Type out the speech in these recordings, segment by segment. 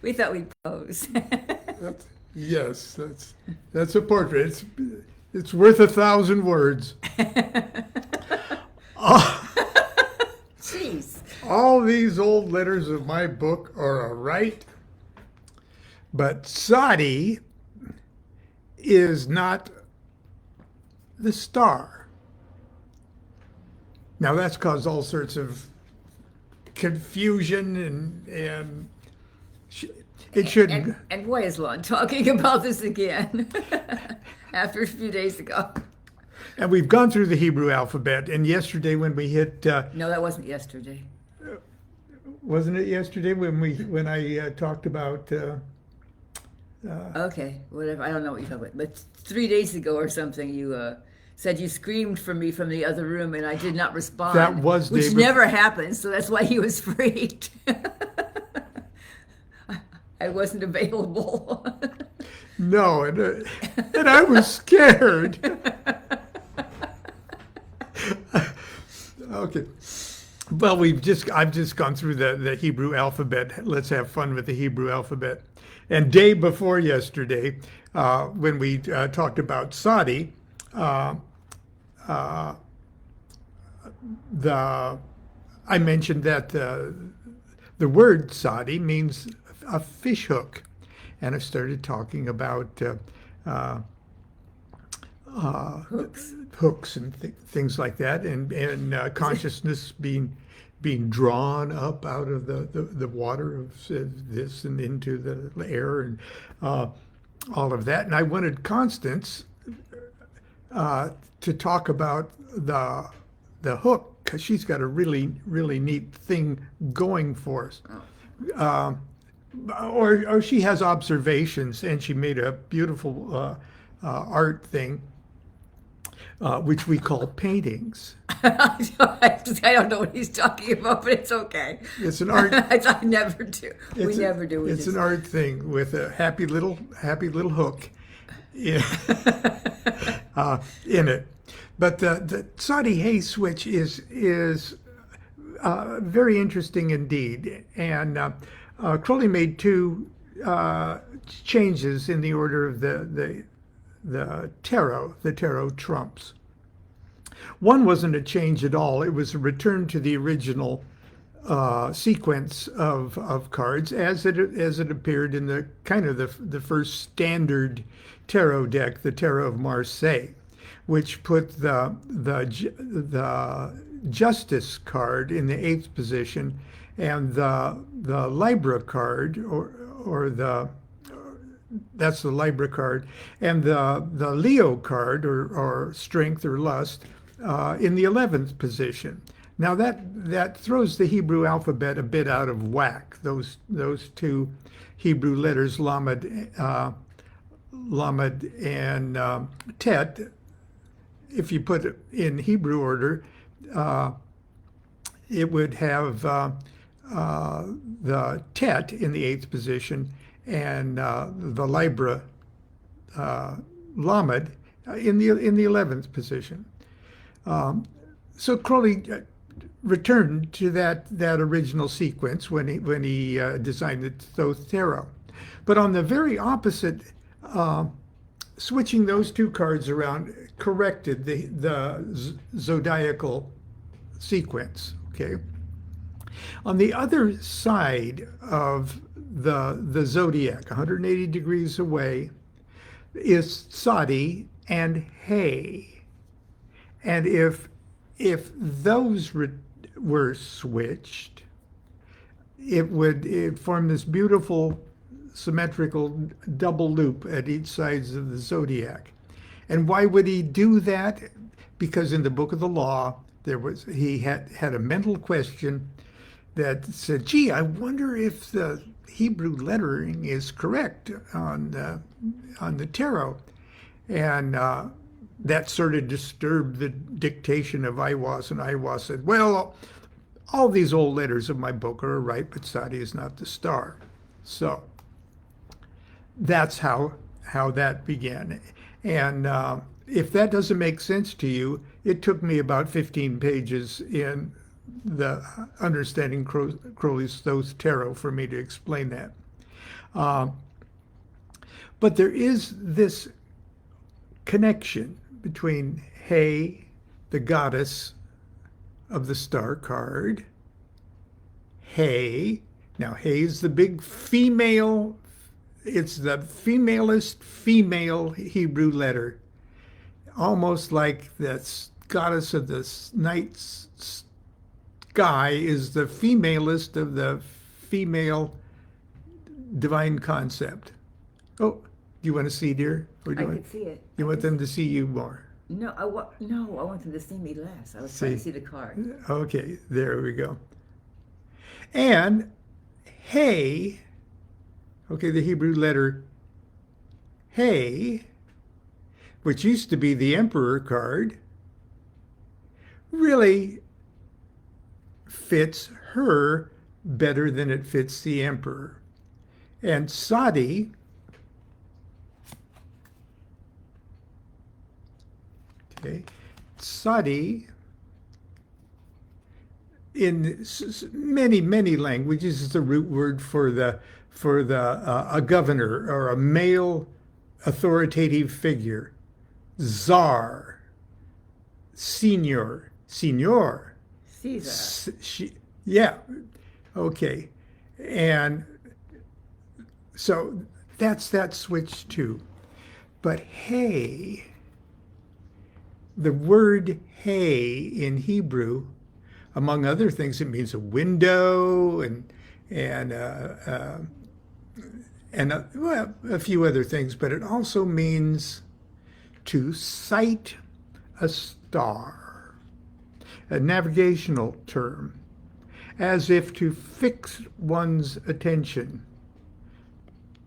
We thought we'd pose. Yes, that's a portrait. It's worth 1,000 words. Jeez. All these old letters of my book are right, but Tzaddi is not the star. Now that's caused all sorts of confusion and it shouldn't. And why is Lon talking about this again after a few days ago? And we've gone through the Hebrew alphabet. And yesterday when we hit, No, that wasn't yesterday. wasn't it yesterday when I talked about? Okay, whatever. I don't know what you're talking about. But 3 days ago or something, you said you screamed for me from the other room, and I did not respond. That was which David. never happens. So that's why he was freaked. I wasn't available. No, and I was scared. Okay. Well, I've just gone through the Hebrew alphabet. Let's have fun with the Hebrew alphabet. And day before yesterday, when we talked about Tzaddi, I mentioned that the word Tzaddi means a fish hook, and I started talking about hooks and things like that, and consciousness being drawn up out of the water of this and into the air and all of that. And I wanted Constance to talk about the hook because she's got a really neat thing going for us. Or she has observations, and she made a beautiful art thing, which we call paintings. I don't know what he's talking about, but it's okay. It's an art. I never do. We never do. It's an art thing with a happy little hook in it. But the Tzaddi Hay switch is very interesting indeed, and Crowley made two changes in the order of the tarot trumps. One wasn't a change at all. It was a return to the original sequence of cards as it appeared in the kind of the first standard tarot deck, the Tarot of Marseille, which put the Justice card in the 8th position, and the Libra card that's the Libra card, and the Leo card or Strength or Lust in the 11th position. Now that throws the Hebrew alphabet a bit out of whack. Those two Hebrew letters, Lamed and Tet, if you put it in Hebrew order, it would have the Tet in the 8th position and the Libra Lamed in the 11th position. So Crowley returned to that original sequence when he designed the Thoth Tarot. But on the very opposite, switching those two cards around corrected the zodiacal sequence. Okay. On the other side of the zodiac, 180 degrees away, is Tzaddi and Hay. And if those were switched, it would form this beautiful symmetrical double loop at each sides of the zodiac. And why would he do that? Because in the Book of the Law, he had a mental question that said, gee, I wonder if the Hebrew lettering is correct on the tarot. And that sort of disturbed the dictation of Aiwass, and Aiwass said, well, all these old letters of my book are right, but Tzaddi is not the star. So that's how that began. And if that doesn't make sense to you, it took me about 15 pages in the Understanding Crowley's Thoth Tarot for me to explain that. But there is this connection between He, the goddess of the star card. He. Now, He is the big female. It's the femalest female Hebrew letter. Almost like the goddess of the night sky is the femalest of the female divine concept. Oh, do you want to see, dear? I could see it. You want them to see you more? No, I want them to see me less. I was trying to see the card. Okay, there we go. And He, okay, the Hebrew letter He, which used to be the Emperor card, really fits her better than it fits the Emperor. And Tzaddi, okay, Tzaddi in many, many languages is the root word for a governor or a male authoritative figure. Czar, senior, Caesar. Yeah, okay. And so that's that switch too. But He, the word He in Hebrew, among other things, it means a window and well, a few other things, but it also means to sight a star, a navigational term, as if to fix one's attention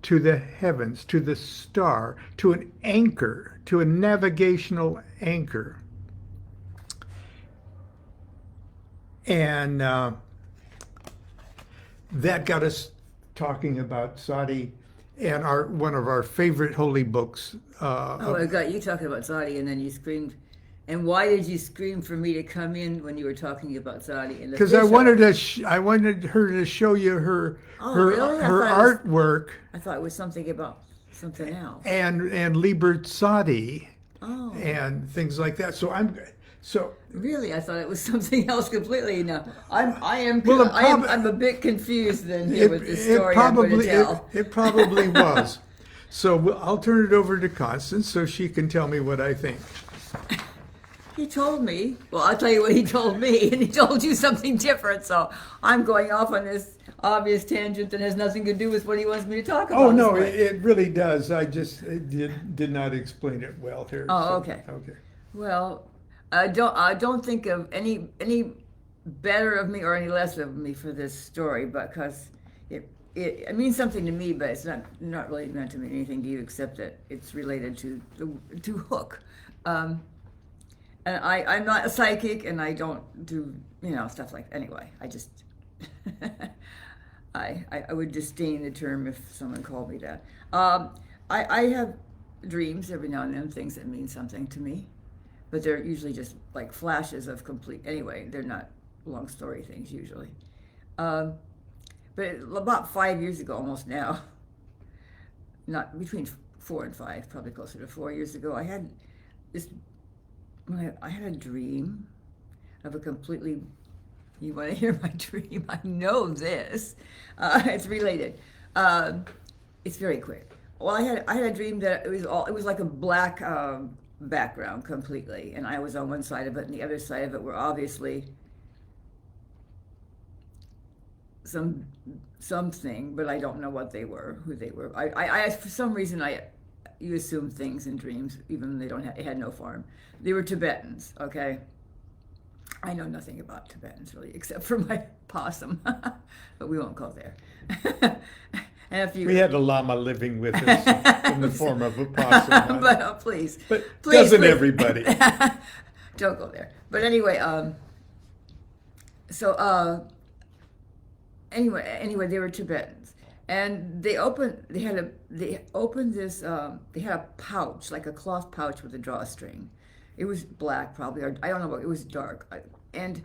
to the heavens, to the star, to an anchor, to a navigational anchor. And that got us talking about Tzaddi and one of our favorite holy books. I got you talking about Tzaddi, and then you screamed. And why did you scream for me to come in when you were talking about Tzaddi? Because I wanted her to show you her really? her artwork. I thought it was something about something else. And Liber Tzaddi. Oh. And things like that. So really, I thought it was something else completely. Now I'm a bit confused then here with the story I'm going to tell. It probably was. So I'll turn it over to Constance so she can tell me what I think. He told me. Well, I'll tell you what he told me, and he told you something different. So I'm going off on this obvious tangent that has nothing to do with what he wants me to talk about. Oh no, it really does. I just did not explain it well here. Oh, okay. Okay. Well, I don't think of any better of me or any less of me for this story, because it means something to me, but it's not really meant to mean anything to you except that it's related to Hook. And I'm not a psychic, and I don't do stuff like that. Anyway. I just I would disdain the term if someone called me that. I have dreams every now and then, things that mean something to me. But they're usually just like flashes of complete. Anyway, they're not long story things usually. But about 5 years ago, almost now, not between 4 and 5, probably closer to 4 years ago, I had a dream of a completely. You want to hear my dream? I know this. It's related. It's very quick. Well, I had a dream that it was like a black. Background completely, and I was on one side of it, and the other side of it were obviously something, but I don't know what they were, who they were. I for some reason you assume things in dreams, even though they had no form. They were Tibetans, okay? I know nothing about Tibetans really, except for my possum, but we won't go there. We had a llama living with us in the form of a possum. But please. But doesn't everybody? Don't go there. But anyway, anyway, they were Tibetans, and they had a pouch, like a cloth pouch with a drawstring. It was black, probably, or I don't know, it was dark, and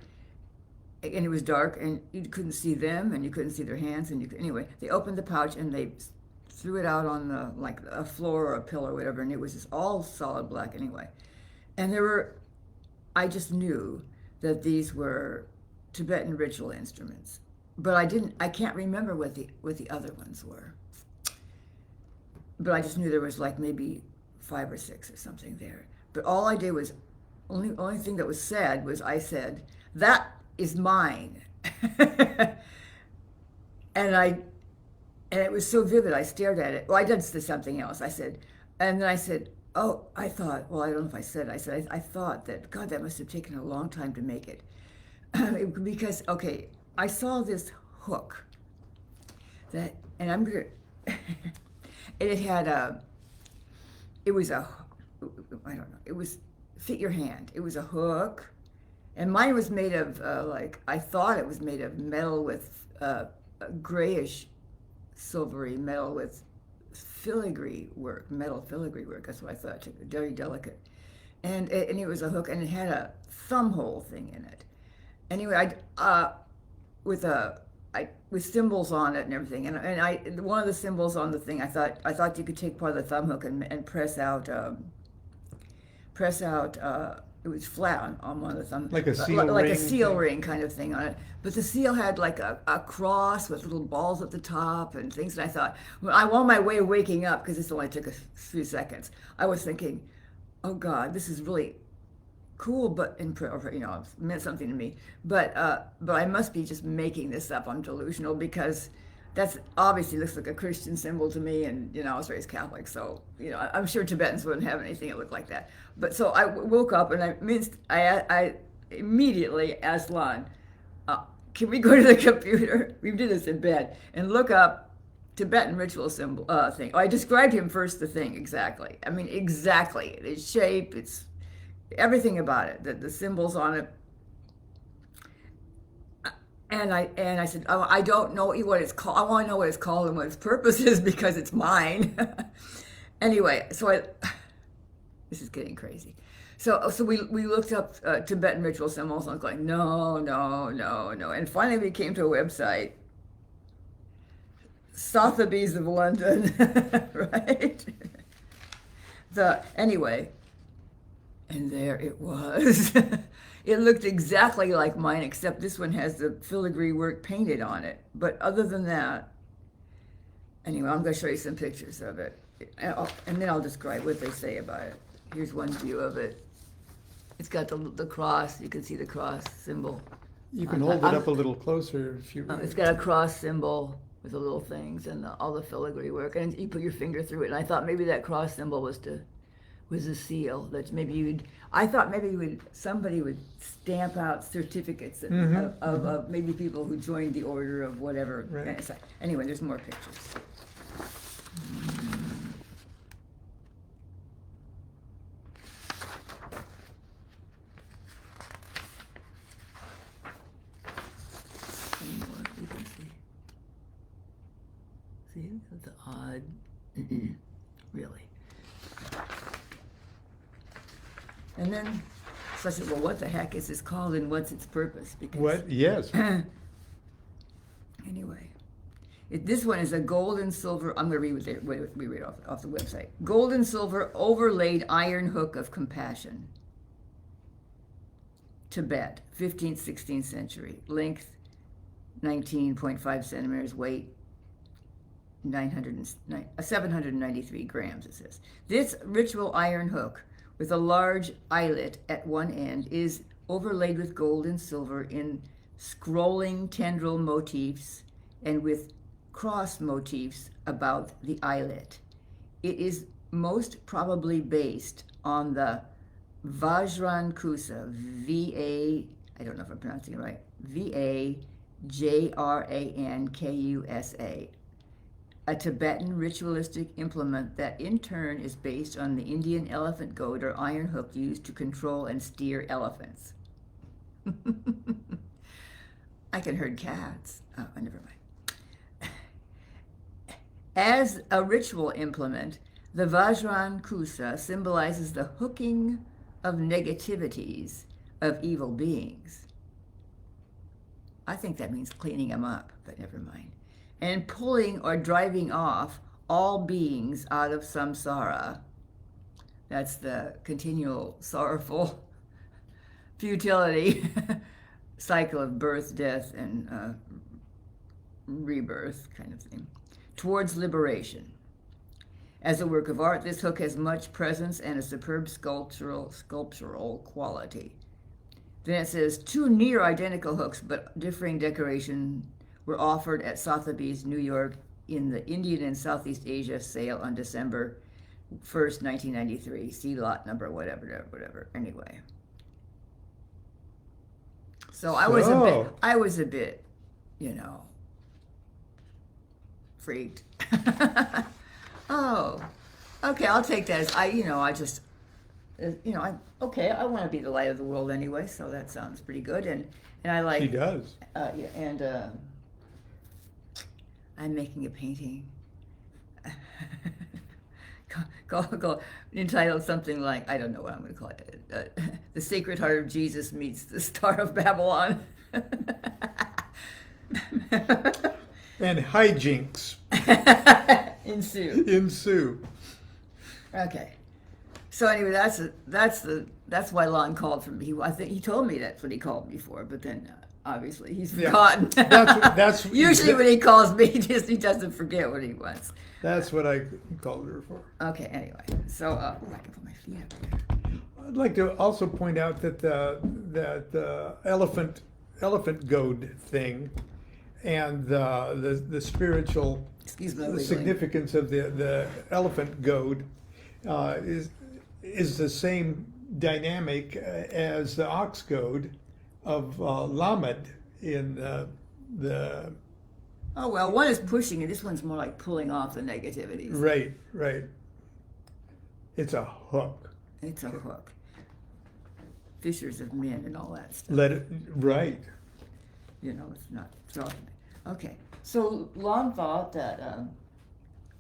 and it was dark, and you couldn't see them, and you couldn't see their hands, and anyway, they opened the pouch and they threw it out on the like a floor or a pillow or whatever, and it was just all solid black anyway. And I just knew that these were Tibetan ritual instruments, but I can't remember what the other ones were. But I just knew there was like maybe 5 or 6 or something there. But all I did was, only thing that was said was I said, "That is mine." and it was so vivid, I stared at it. Well, I did say something else. And then I said, oh, I thought, well, I don't know if I said, I thought that, God, that must have taken a long time to make it. Because, okay, I saw this hook and I'm going to, and it was I don't know, it was, fit your hand. It was a hook. And mine was made of, I thought it was made of metal with grayish, silvery metal with metal filigree work. That's what I thought, very delicate. And it was a hook, and it had a thumb hole thing in it. Anyway, with symbols on it and everything. And one of the symbols on the thing, I thought you could take part of the thumb hook and press out. It was flat on one of the thumbs, like a seal ring, like a seal ring kind of thing on it. But the seal had like a cross with little balls at the top and things. And I thought, well, I'm on my way waking up, because this only took a few seconds. I was thinking, oh God, this is really cool, but it meant something to me. But I must be just making this up. I'm delusional, because that's obviously looks like a Christian symbol to me, and I was raised Catholic, so I'm sure Tibetans wouldn't have anything that looked like that. But so I woke up and I immediately asked Lon, can we go to the computer? We did this in bed and look up Tibetan ritual symbol thing. I described him first, the thing exactly. I mean, exactly. Its shape, it's everything about it. The symbols on it. And I said, oh, I don't know what it's called. I want to know what it's called and what its purpose is, because it's mine. Anyway, so this is getting crazy. So we looked up Tibetan ritual symbols, and I was going, no. And finally we came to a website, Sotheby's of London, right? Anyway, and there it was. It looked exactly like mine, except this one has the filigree work painted on it. But other than that, anyway, I'm going to show you some pictures of it. And then I'll describe what they say about it. Here's one view of it. It's got the cross. You can see the cross symbol. You can hold it up a little closer if you. It's got a cross symbol with the little things and all the filigree work. And you put your finger through it. And I thought maybe that cross symbol was a seal that maybe somebody would stamp out certificates of maybe people who joined the order of whatever. Right. Anyway, there's more pictures. You can see the odd, really. And then, so I said, well, what the heck is this called, and what's its purpose? Because What? Yes. Anyway, this one is a gold and silver, I'm going to read off the website. Gold and silver overlaid iron hook of compassion. Tibet, 15th, 16th century. Length, 19.5 centimeters. Weight, 793 grams, it says. This ritual iron hook, with a large eyelet at one end, is overlaid with gold and silver in scrolling tendril motifs and with cross motifs about the eyelet. It is most probably based on the Vajran Kusa, I don't know if I'm pronouncing it right, Vajrankusa, a Tibetan ritualistic implement that in turn is based on the Indian elephant goad or iron hook used to control and steer elephants. I can herd cats. Oh, never mind. As a ritual implement, the Vajran Kusa symbolizes the hooking of negativities of evil beings. I think that means cleaning them up, but never mind. And pulling or driving off all beings out of samsara. That's the continual sorrowful futility cycle of birth, death, and rebirth kind of thing, towards liberation. As a work of art, this hook has much presence and a superb sculptural quality. Then it says, 2 near identical hooks but differing decoration were offered at Sotheby's, New York, in the Indian and Southeast Asia sale on December 1st, 1993. See lot number whatever. Anyway. So I was a bit, freaked. Oh, okay, I'll take that as I want to be the light of the world anyway, so that sounds pretty good, and I like. She does. Yeah, and I'm making a painting. Call entitled something like, I don't know what I'm going to call it. The Sacred Heart of Jesus meets the Star of Babylon. And hijinks ensue. Okay. So anyway, that's why Lon called for me. I think he told me that's what he called me for, but then obviously he's forgotten. That's usually when he calls me, he doesn't forget what he wants. That's what I called her for. Okay. Anyway, so I can put my feet up here. I'd like to also point out that the elephant goad thing and the spiritual significance of the elephant goad is the same dynamic as the ox goad of Lamed in the. Oh well, one is pushing and this one's more like pulling off the negativities. Right. It's a hook. It's a hook. Fishers of men and all that stuff. Right. It's not throwing. Okay, so Lon thought that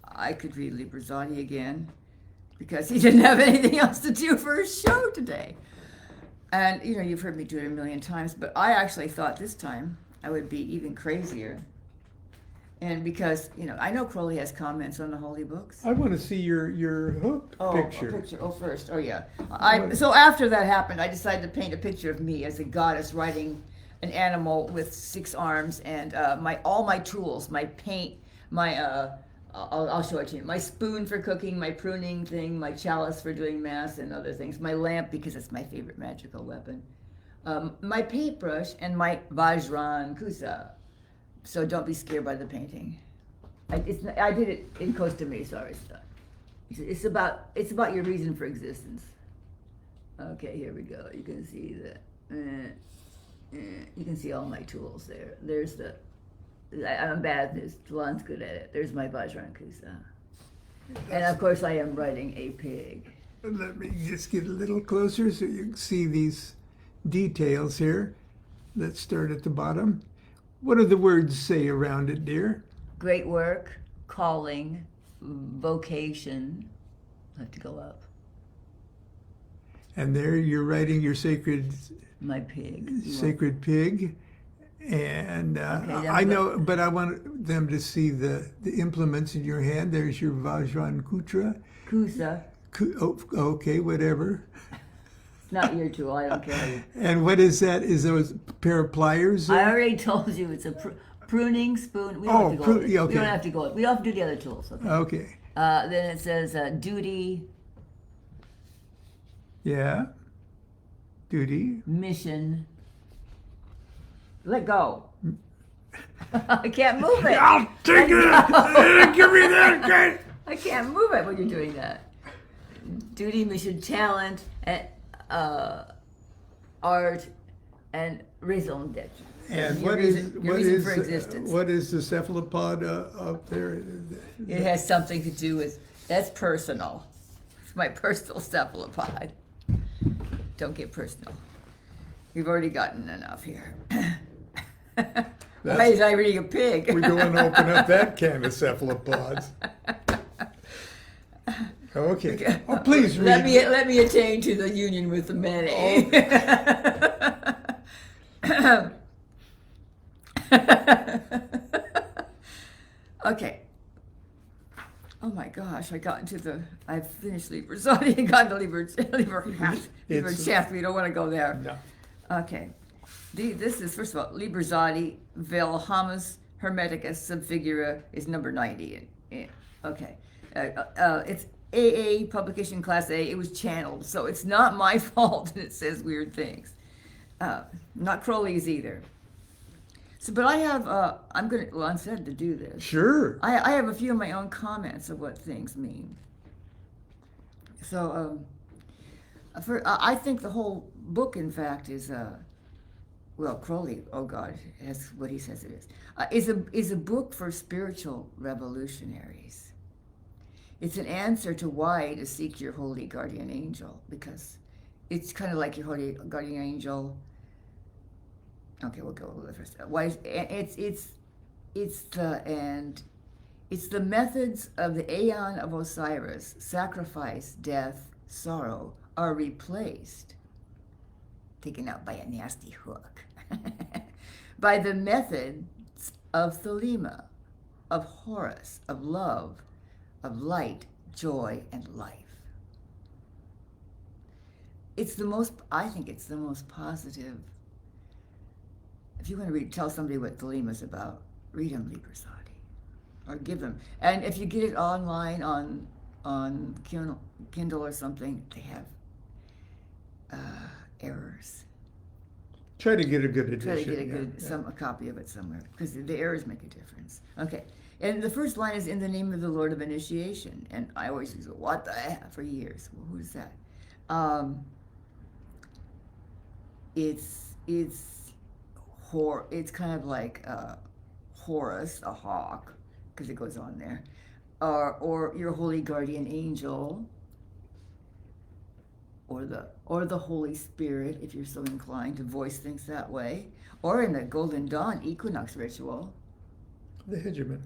I could read Librazzani again because he didn't have anything else to do for his show today. And, you've heard me do it a million times, but I actually thought this time I would be even crazier. And because, I know Crowley has comments on the holy books. I want to see your hook picture. Picture. Oh, first. Oh, yeah. So after that happened, I decided to paint a picture of me as a goddess riding an animal with 6 arms, and all my tools, my paint, my I'll show it to you. My spoon for cooking, my pruning thing, my chalice for doing mass and other things, my lamp because it's my favorite magical weapon, my paintbrush, and my Vajran Kusa. So don't be scared by the painting. I did it in Costa Mesa. It's about your reason for existence. Okay, here we go. You can see you can see all my tools there. There's I'm bad at this. Lon's good at it. There's my Vajran Kusa. And of course I am riding a pig. Let me just get a little closer so you can see these details here. Let's start at the bottom. What do the words say around it, dear? Great work, calling, vocation. I'll have to go up. And there you're writing your my pig. Sacred pig. And I know, but I want them to see the implements in your hand. There's your Vajran Kusa. Okay, whatever. It's not your tool, I don't care. And what is that? Is those a pair of pliers? I already told you it's a pruning spoon. We don't have to go. Okay. We don't have to go. We don't have to do the other tools. Okay. Then it says duty. Yeah. Duty. Mission. Let go. I can't move it. I'll take it. Give me that. I can't move it when you're doing that. Duty, mission, talent, and art, and raison d'être. And your reason for existence. What is the cephalopod up there? It has something to do with, that's personal. It's my personal cephalopod. Don't get personal. We've already gotten enough here. Why is I reading a pig? We don't want to open up that can of cephalopods. Okay. Oh, please read. Let me attain to the union with the many. Okay. Oh my gosh, I've finished Liber Tzaddi and got to Liber Shaft. We don't want to go there. No. Okay. This is, first of all, Liber Tzaddi, Vel Hamas Hermeticus Subfigura is number 90. Okay. It's AA publication class A. It was channeled, so it's not my fault that it says weird things. Not Crowley's either. So, but I have, Lon said to do this. Sure. I have a few of my own comments of what things mean. So, I think the whole book, in fact, is, Crowley, oh God, that's what he says it is a book for spiritual revolutionaries. It's an answer to why to seek your holy guardian angel, because it's kind of like your holy guardian angel. Okay, we'll go with the first. Why it's the methods of the Aeon of Osiris, sacrifice, death, sorrow, are replaced, taken out by a nasty hook, by the methods of Thelema, of Horus, of love, of light, joy, and life. I think it's the most positive. If you want to tell somebody what Thelema's about, read him Liber Tzaddi, or give them. And if you get it online on Kindle or something, they have errors. Try to get a good edition. Try to get a copy of it somewhere, because the errors make a difference. Okay, and the first line is in the name of the Lord of Initiation, and I always use what the heck for years. Well, who's that? It's kind of like Horus, a hawk, because it goes on there, or your holy guardian angel, or the Holy Spirit, if you're so inclined to voice things that way, or in the Golden Dawn Equinox ritual. The hegemon.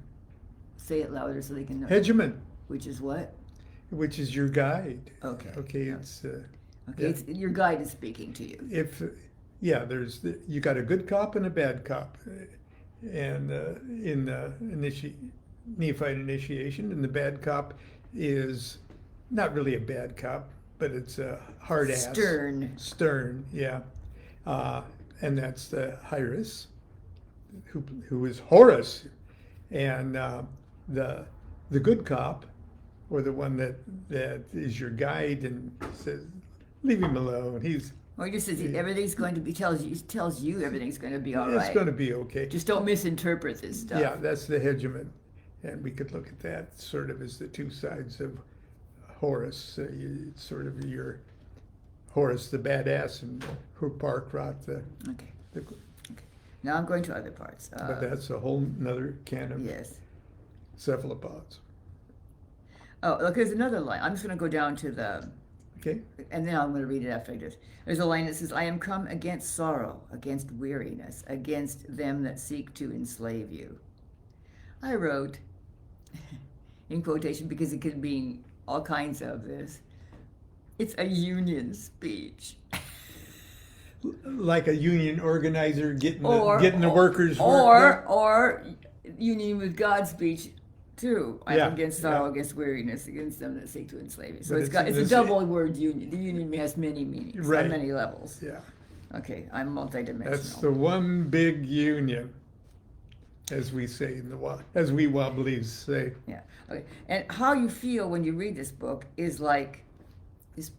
Say it louder so they can know. Hegemon. Which is what? Which is your guide. Okay. Okay, yeah. it's. Okay, your guide is speaking to you. You got a good cop and a bad cop, and in the Neophyte initiation, and the bad cop is not really a bad cop, but it's a hard ass. Stern, yeah, and that's the Hyrus, who is Horus, and the good cop, or the one that is your guide and says, leave him alone. Or he just says everything's going to be, tells you everything's going to be all right. It's going to be okay. Just don't misinterpret this stuff. Yeah, that's the hegemon. And we could look at that sort of as the two sides of Horus. It's sort of your Horus the badass, and Parkrot the... Okay. Now I'm going to other parts. But that's a whole nother can of cephalopods. Oh, look, there's another line. I'm just going to go down to the... Okay. And then I'm going to read it after I do this. There's a line that says, I am come against sorrow, against weariness, against them that seek to enslave you. I wrote, in quotation, because it could mean all kinds of this, it's a union speech. Like a union organizer getting the workers or union with God speech too. I'm against sorrow, against weariness, against them that seek to enslave you. So it's a double word union. The union has many meanings on many levels. Yeah. Okay, I'm multidimensional. That's the one big union, as we say as we Wobblies say. Yeah. Okay. And how you feel when you read this book is like, it's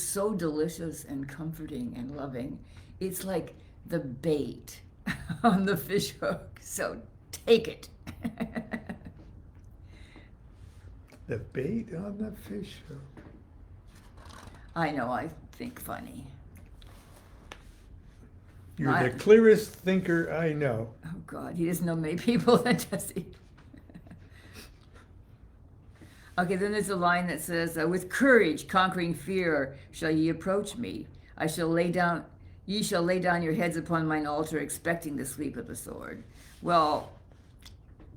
so delicious and comforting and loving. It's like the bait on the fish hook. So take it. The bait on the fish hook. I know, I think funny. You're the clearest thinker I know. Oh God, he doesn't know many people that does he? Okay, then there's a line that says, with courage, conquering fear, shall ye approach me. Ye shall lay down your heads upon mine altar, expecting the sweep of the sword. Well,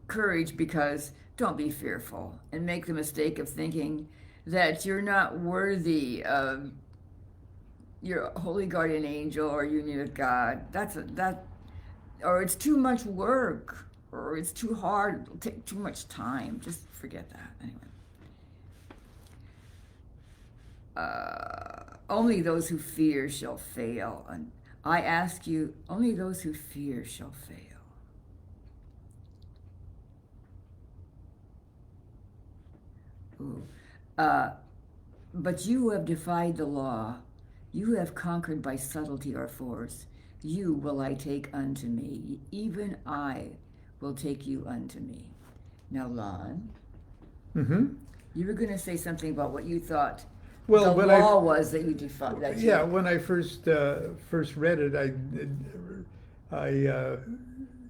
courage, because don't be fearful and make the mistake of thinking that you're not worthy of your holy guardian angel or union with God. or it's too much work, or it's too hard, it'll take too much time. Just forget that. Anyway. Only those who fear shall fail. And I ask you, only those who fear shall fail. Ooh. But you who have defied the law, you who have conquered by subtlety or force, you will I take unto me. Even I will take you unto me. Now, Lon, you were going to say something about what you thought Well, the law was that you defined. That yeah, when I first read it, I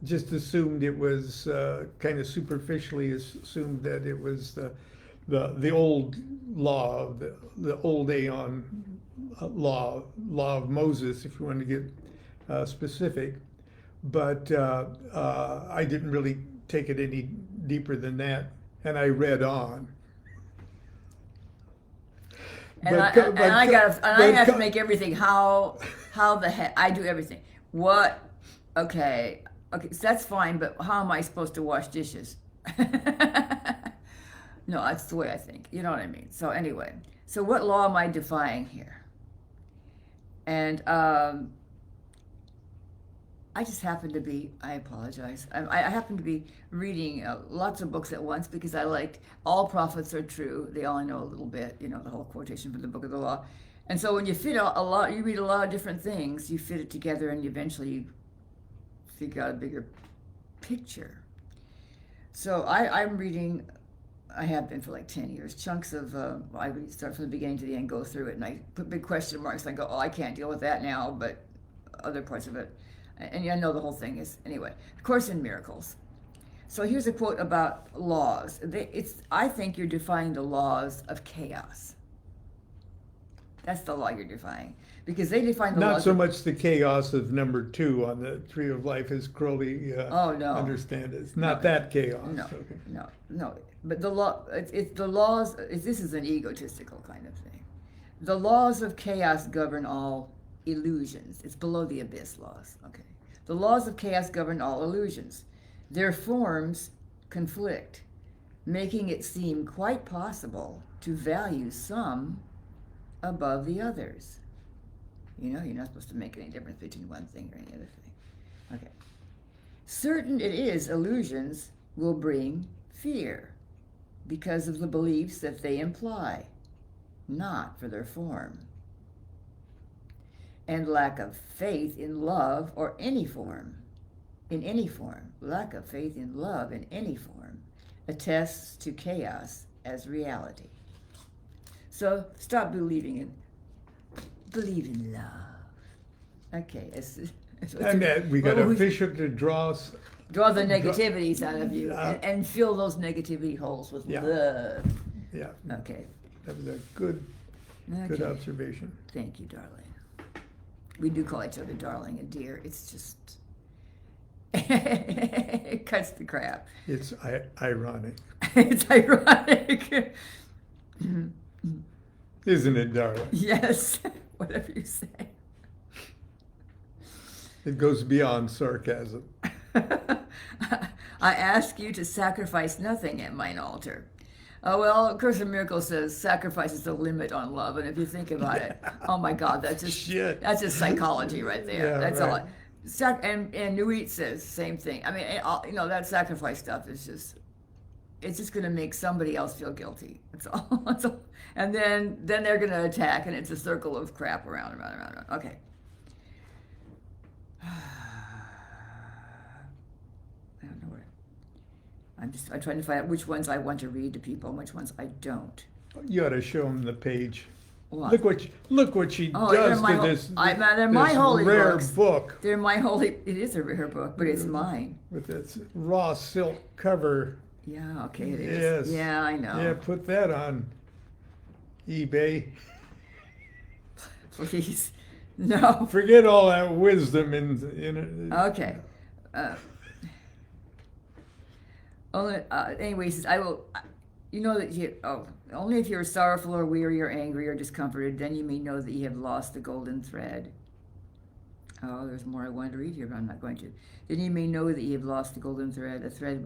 just assumed it was kind of superficially assumed that it was the old law, the old Aeon law of Moses, if you want to get specific. But I didn't really take it any deeper than that, and I read on. And I have to make everything. How the heck I do everything? What? Okay, so that's fine. But how am I supposed to wash dishes? No, that's the way I think. You know what I mean? So anyway, so what law am I defying here? And I just happen to be, I apologize. I happen to be reading lots of books at once because I liked all prophets are true. They all know a little bit, you know, the whole quotation from the book of the law. And so when you fit a lot, you read a lot of different things, you fit it together and eventually you figure out a bigger picture. So I'm reading, I have been for like 10 years, chunks of, I start from the beginning to the end, go through it, and I put big question marks. I go, oh, I can't deal with that now, but other parts of it. And I know the whole thing is, anyway, Course in Miracles. So here's a quote about laws. I think you're defying the laws of chaos. That's the law you're defying. Because they define the laws. Not so much the chaos of number 2 on the Tree of Life as Crowley understand it. It's not that chaos. No, okay. no. But the law, it's the laws, this is an egotistical kind of thing. The laws of chaos govern all illusions. It's below the abyss laws. Okay. The laws of chaos govern all illusions. Their forms conflict, making it seem quite possible to value some above the others. You know, you're not supposed to make any difference between one thing or any other thing. Okay. Certain it is illusions will bring fear because of the beliefs that they imply, not for their form. And lack of faith in love or any form, lack of faith in love in any form, attests to chaos as reality. So stop believe in love. Okay. And we got a fish hook to draw the negativities out of you and fill those negativity holes with love. Yeah. Okay. That was a good observation. Thank you, darling. We do call each other darling and dear. It's just, it cuts the crap. It's ironic. It's ironic. Isn't it, darling? Yes, whatever you say. It goes beyond sarcasm. I ask you to sacrifice nothing at mine altar. Oh, well, Course in Miracles says sacrifice is the limit on love. And if you think about it, oh my God, that's just psychology right there. Yeah, that's right. all. And Nuit says the same thing. I mean, that sacrifice stuff is it's just going to make somebody else feel guilty. That's all. That's all. And then they're going to attack, and it's a circle of crap around. Okay. I don't know where. I'm trying to find out which ones I want to read to people and which ones I don't. You ought to show them the page. What? Look what she does to this rare book. They're my holy. It is a rare book, but it's mine. With its raw silk cover. Yeah. Okay. It is. Yes. Yeah, I know. Yeah. Put that on eBay. Please. No. Forget all that wisdom in it. Okay. Anyway, he says, I will, you know that only if you are sorrowful or weary or angry or discomforted, then you may know that you have lost the golden thread. Oh, there's more I wanted to read here, but I'm not going to. Then you may know that ye have lost the golden thread, a thread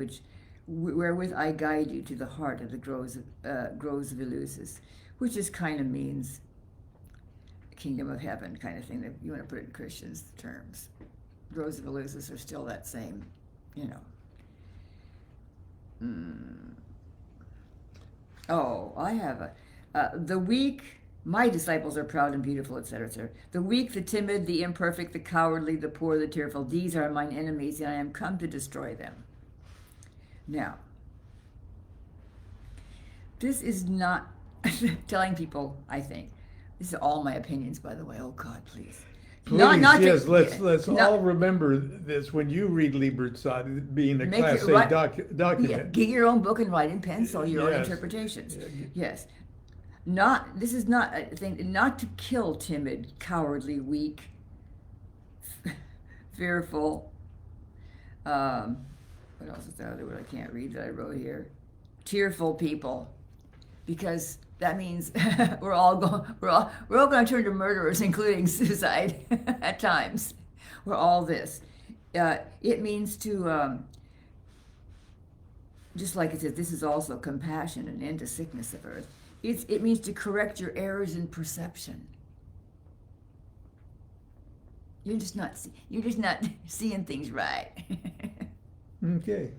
wherewith I guide you to the heart of the groves of Eleusis, which just kind of means kingdom of heaven kind of thing, that you want to put it in Christians' terms. Groves of Eleusis are still that same, you know. Oh, I have the weak, my disciples are proud and beautiful, etc., etc. The weak, the timid, the imperfect, the cowardly, the poor, the tearful, these are mine enemies, and I am come to destroy them. Now, this is not telling people, I think, these are all my opinions, by the way. Oh, God, please. Please, yes, let's all remember this when you read Liber Tzaddi, being a Class A document. Yeah, get your own book and write in pencil your own interpretations. Yes. This is not a thing, not to kill timid, cowardly, weak, fearful, what else is the other word I can't read that I wrote here? Tearful people, because that means we're all going to turn to murderers, including suicide at times. We're all this. It means to, just like it says, this is also compassion and end to sickness of earth. It means to correct your errors in perception. You're just not seeing things right. Okay.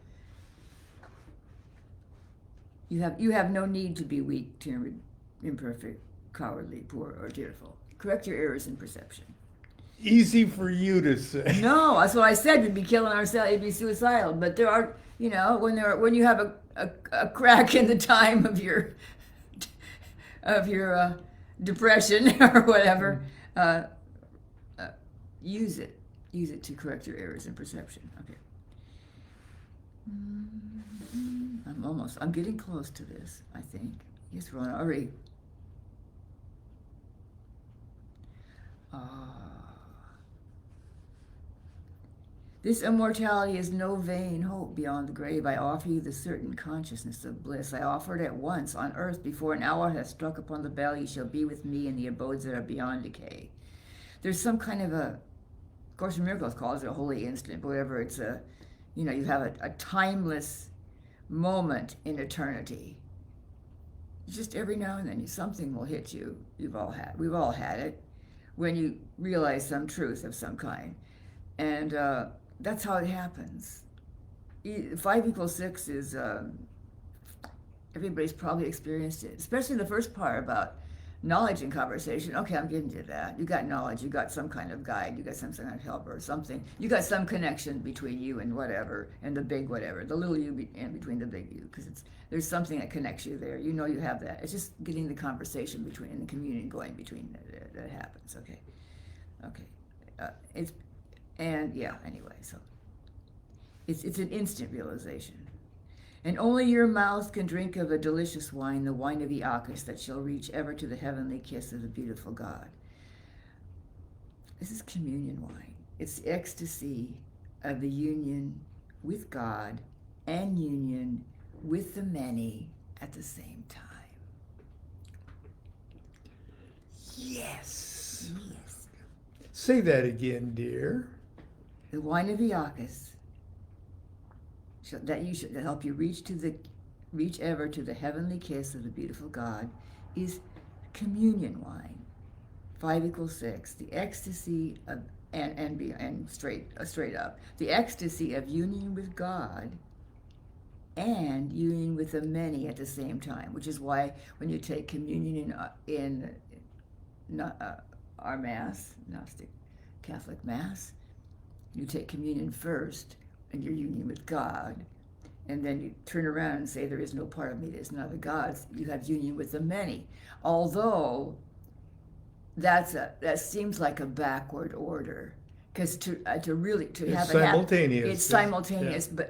You have no need to be weak, timid, imperfect, cowardly, poor, or tearful. Correct your errors in perception. Easy for you to say. No, that's what I said. We'd be killing ourselves. It'd be suicidal. But there are, when you have a crack in the time of your depression or whatever, use it. Use it to correct your errors in perception. Okay. I'm getting close to this, I think. Yes, Ron, already. This immortality is no vain hope beyond the grave. I offer you the certain consciousness of bliss. I offer it at once on earth before an hour has struck upon the bell. You shall be with me in the abodes that are beyond decay. There's some kind of Course in Miracles calls it a holy instant, but whatever, it's you have a timeless moment in eternity. Just every now and then something will hit you. We've all had it, when you realize some truth of some kind. And that's how it happens. 5 equals 6 is, everybody's probably experienced it, especially the first part about knowledge and conversation. Okay, I'm getting to that. You got knowledge, you got some kind of guide, you got some kind of helper or something. You got some connection between you and whatever, and the big whatever, the little you in between the big you, because there's something that connects you there. You have that. It's just getting the conversation between and the communion going between that happens. Okay. Anyway, so it's an instant realization. And only your mouth can drink of a delicious wine, the wine of Iacchus, that shall reach ever to the heavenly kiss of the beautiful God. This is communion wine. It's the ecstasy of the union with God and union with the many at the same time. Yes. Say that again, dear. The wine of Iacchus, that help you reach ever to the heavenly kiss of the beautiful God, is communion wine. 5 equals 6. The ecstasy of and straight up, the ecstasy of union with God and union with the many at the same time, which is why when you take communion in our Mass, Gnostic Catholic Mass, you take communion first and your union with God, and then you turn around and say, there is no part of me that is not of God's. You have union with the many. Although that seems like a backward order, because to have simultaneous. It's simultaneous, yeah.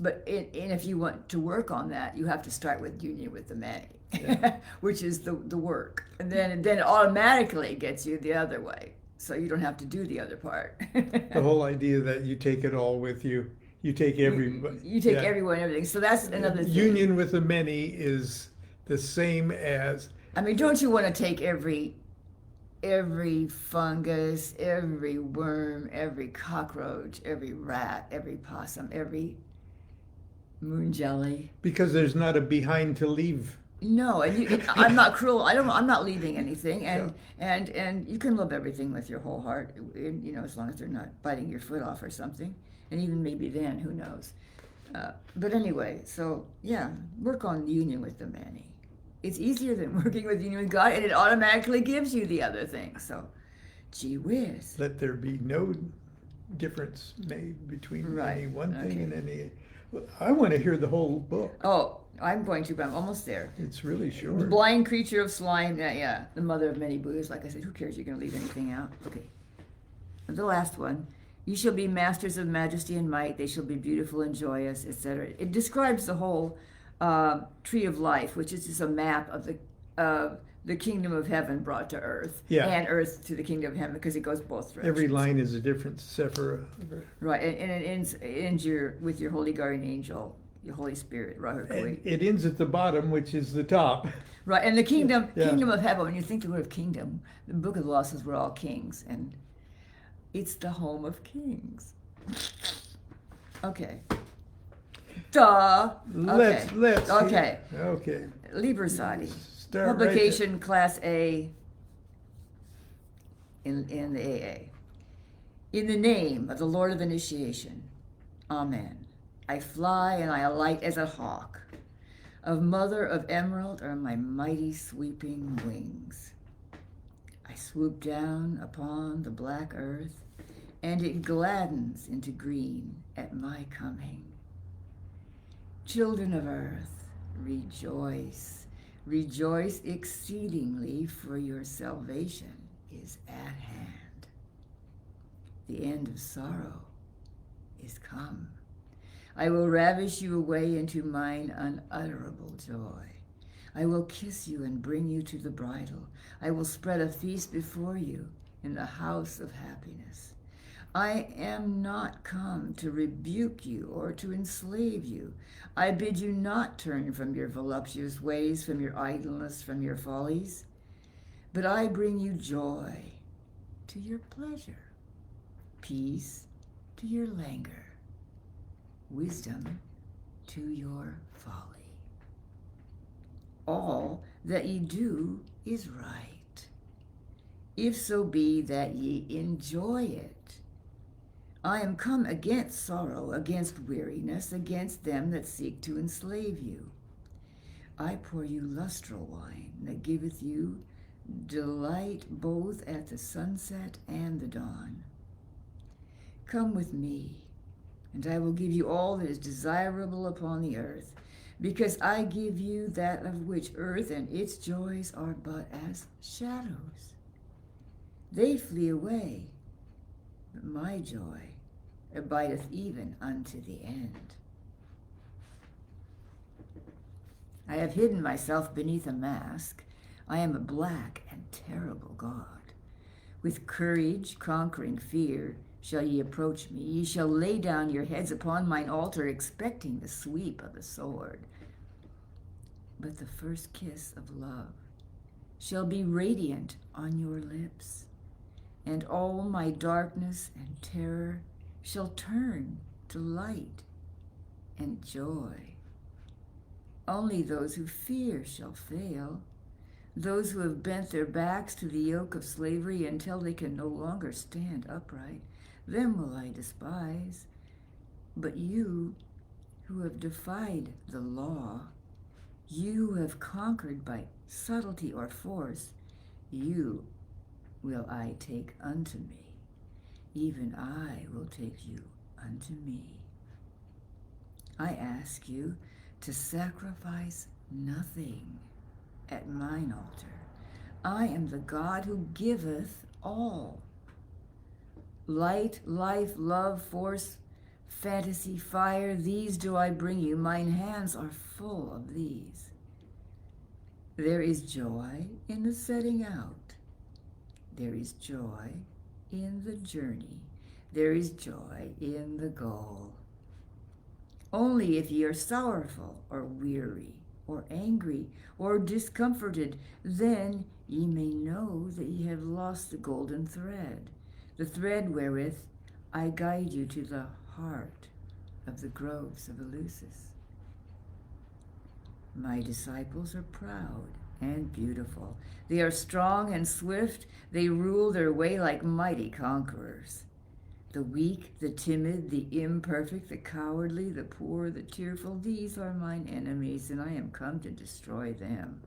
But if you want to work on that, you have to start with union with the many, yeah. Which is the work, and then it automatically gets you the other way. So you don't have to do the other part. The whole idea that you take it all with you. You take everybody. You take everyone and everything. So that's another thing. Union with the many is the same as... I mean, don't you want to take every every fungus, every worm, every cockroach, every rat, every possum, every moon jelly. Because there's not a behind to leave. No, and I'm not cruel. I'm not leaving anything, and Yeah. and you can love everything with your whole heart, as long as they're not biting your foot off or something, and even maybe then, who knows? But anyway, so yeah, work on union with the many. It's easier than working with union with God, and it automatically gives you the other thing. So, gee whiz. Let there be no difference made between Right, any one thing okay. and any. I want to hear the whole book. Oh, I'm going to, but I'm almost there. It's really The short. blind creature of slime, yeah, the mother of many Buddhas. Like I said, who cares? You're going to leave anything out. Okay. The last one. You shall be masters of majesty and might. They shall be beautiful and joyous, etc. It describes the whole tree of life, which is just a map of the kingdom of heaven brought to earth, Yeah. and earth to the kingdom of heaven, because it goes both directions. Every line is a different sephira. Right, and it ends with your holy guardian angel, your Holy Spirit, Rahur And Kuwait. it ends at the bottom, which is the top. Right, and the kingdom Yeah. of heaven, when you think the word kingdom, the book of the law says we're all kings, and it's the home of kings. Okay. Duh. Let's Okay. Okay. Liber Tzaddi. Start right Publication Class A in the AA. In the name of the Lord of Initiation, Amen. I fly and I alight as a hawk. Of Mother of Emerald are my mighty sweeping wings. I swoop down upon the black earth, and it gladdens into green at my coming. Children of earth, rejoice, rejoice exceedingly, for your salvation is at hand. The end of sorrow is come. I will ravish you away into mine unutterable joy. I will kiss you and bring you to the bridal. I will spread a feast before you in the house of happiness. I am not come to rebuke you or to enslave you. I bid you not turn from your voluptuous ways, from your idleness, from your follies, but I bring you joy to your pleasure, peace to your languor, wisdom to your folly. All that ye do is right, if so be that ye enjoy it. I am come against sorrow, against weariness, against them that seek to enslave you. I pour you lustral wine that giveth you delight both at the sunset and the dawn. Come with me, and I will give you all that is desirable upon the earth, because I give you that of which earth and its joys are but as shadows. They flee away, but my joy abideth even unto the end. I have hidden myself beneath a mask. I am a black and terrible God. With courage, conquering fear, shall ye approach me. Ye shall lay down your heads upon mine altar, expecting the sweep of a sword. But the first kiss of love shall be radiant on your lips, and all my darkness and terror shall turn to light and joy. Only those who fear shall fail, those who have bent their backs to the yoke of slavery until they can no longer stand upright, them will I despise. But you who have defied the law, you who have conquered by subtlety or force, you will I take unto me. Even I will take you unto me. I ask you to sacrifice nothing at mine altar. I am the God who giveth all. Light, life, love, force, fantasy, fire, these do I bring you. Mine hands are full of these. There is joy in the setting out. There is joy in the journey. There is joy in the goal. Only if ye are sorrowful or weary or angry or discomforted, then ye may know that ye have lost the golden thread, the thread wherewith I guide you to the heart of the groves of Eleusis. My disciples are proud and beautiful. They are strong and swift. They rule their way like mighty conquerors. The weak, the timid, the imperfect, the cowardly, the poor, the tearful, these are mine enemies, and I am come to destroy them.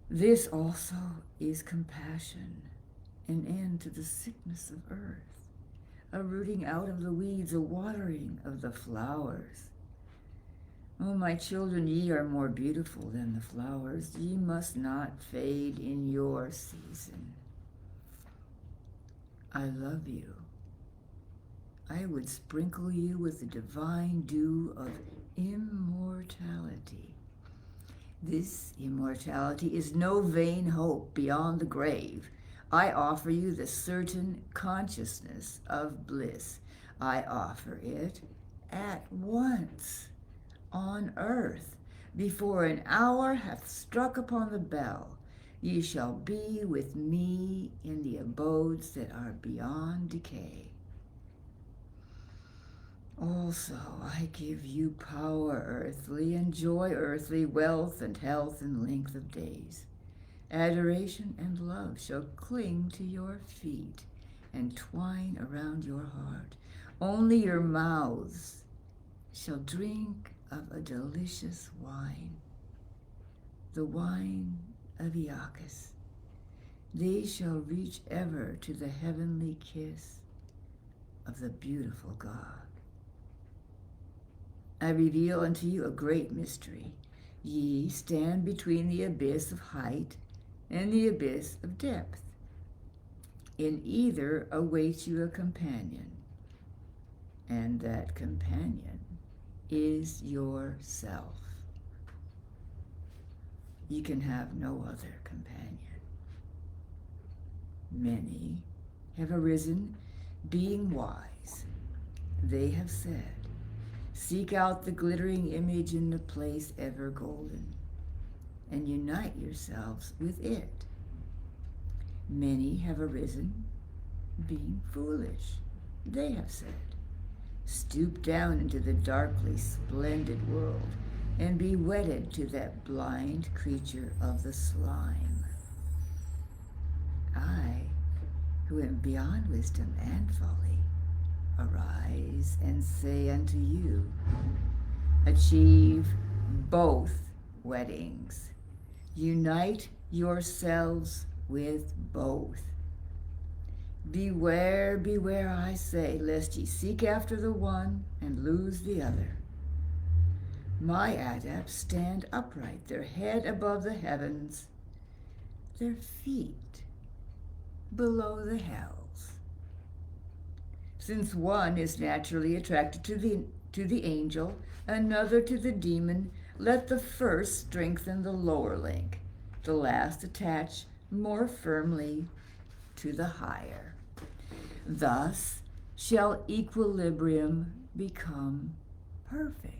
This also is compassion, an end to the sickness of earth, a rooting out of the weeds, a watering of the flowers. O my children, ye are more beautiful than the flowers. Ye must not fade in your season. I love you. I would sprinkle you with the divine dew of immortality. This immortality is no vain hope beyond the grave. I offer you the certain consciousness of bliss. I offer it at once on earth, before an hour hath struck upon the bell. Ye shall be with me in the abodes that are beyond decay. Also, I give you power earthly, and joy earthly, wealth and health and length of days. Adoration and love shall cling to your feet and twine around your heart. Only your mouths shall drink of a delicious wine, the wine of Iacchus. They shall reach ever to the heavenly kiss of the beautiful God. I reveal unto you a great mystery. Ye stand between the abyss of height and the abyss of depth. In either awaits you a companion, and that companion is yourself. You can have no other companion. Many have arisen, being wise. They have said, seek out the glittering image in the place ever golden, and unite yourselves with it. Many have arisen, being foolish. They have said, stoop down into the darkly splendid world, and be wedded to that blind creature of the slime. I, who am beyond wisdom and folly, arise and say unto you, achieve both weddings. Unite yourselves with both. Beware, beware, I say, lest ye seek after the one and lose the other. My adepts stand upright, their head above the heavens, their feet below the hells. Since one is naturally attracted to the angel, another to the demon, let the first strengthen the lower link, the last attach more firmly to the higher. Thus shall equilibrium become perfect.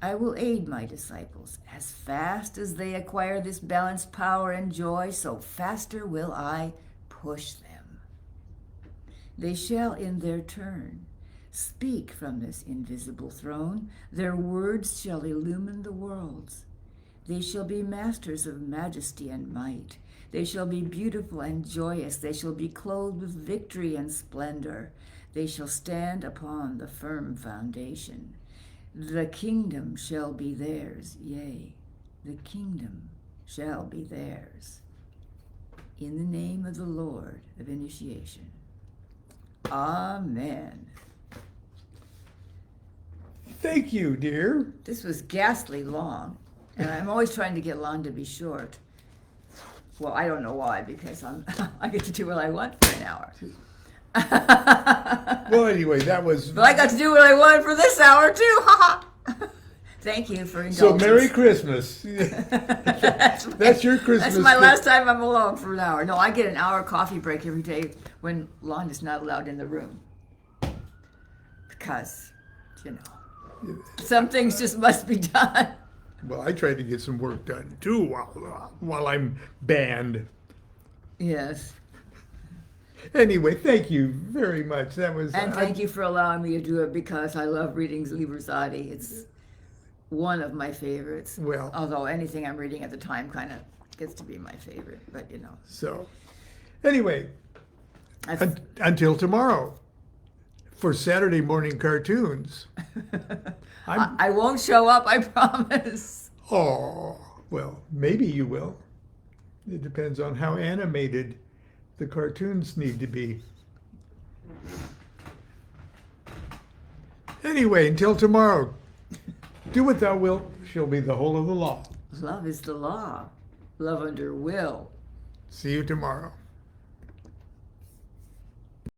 I will aid my disciples. As fast as they acquire this balanced power and joy, so faster will I push them. They shall in their turn speak from this invisible throne. Their words shall illumine the worlds. They shall be masters of majesty and might. They shall be beautiful and joyous. They shall be clothed with victory and splendor. They shall stand upon the firm foundation. The kingdom shall be theirs, yea, the kingdom shall be theirs. In the name of the Lord of initiation. Amen. Thank you, dear. This was ghastly long, and I'm always trying to get Lon to be short. Well, I don't know why, because I get to do what I want for an hour. Well, anyway, that was... But I got to do what I wanted for this hour, too. Ha ha. Thank you for indulging. So, Merry Christmas. That's your Christmas. That's my last time I'm alone for an hour. No, I get an hour coffee break every day when Lon is not allowed in the room. Because, some things just must be done. Well, I try to get some work done too while I'm banned. Yes. Anyway, thank you very much. That was And thank you for allowing me to do it because I love reading Liber Tzaddi. It's one of my favorites. Well, although anything I'm reading at the time kind of gets to be my favorite, but you know. so anyway, That's- until tomorrow for Saturday morning cartoons. I won't show up, I promise. Oh, well, maybe you will. It depends on how animated the cartoons need to be. Anyway, until tomorrow, do what thou wilt, shall be the whole of the law. Love is the law. Love under will. See you tomorrow.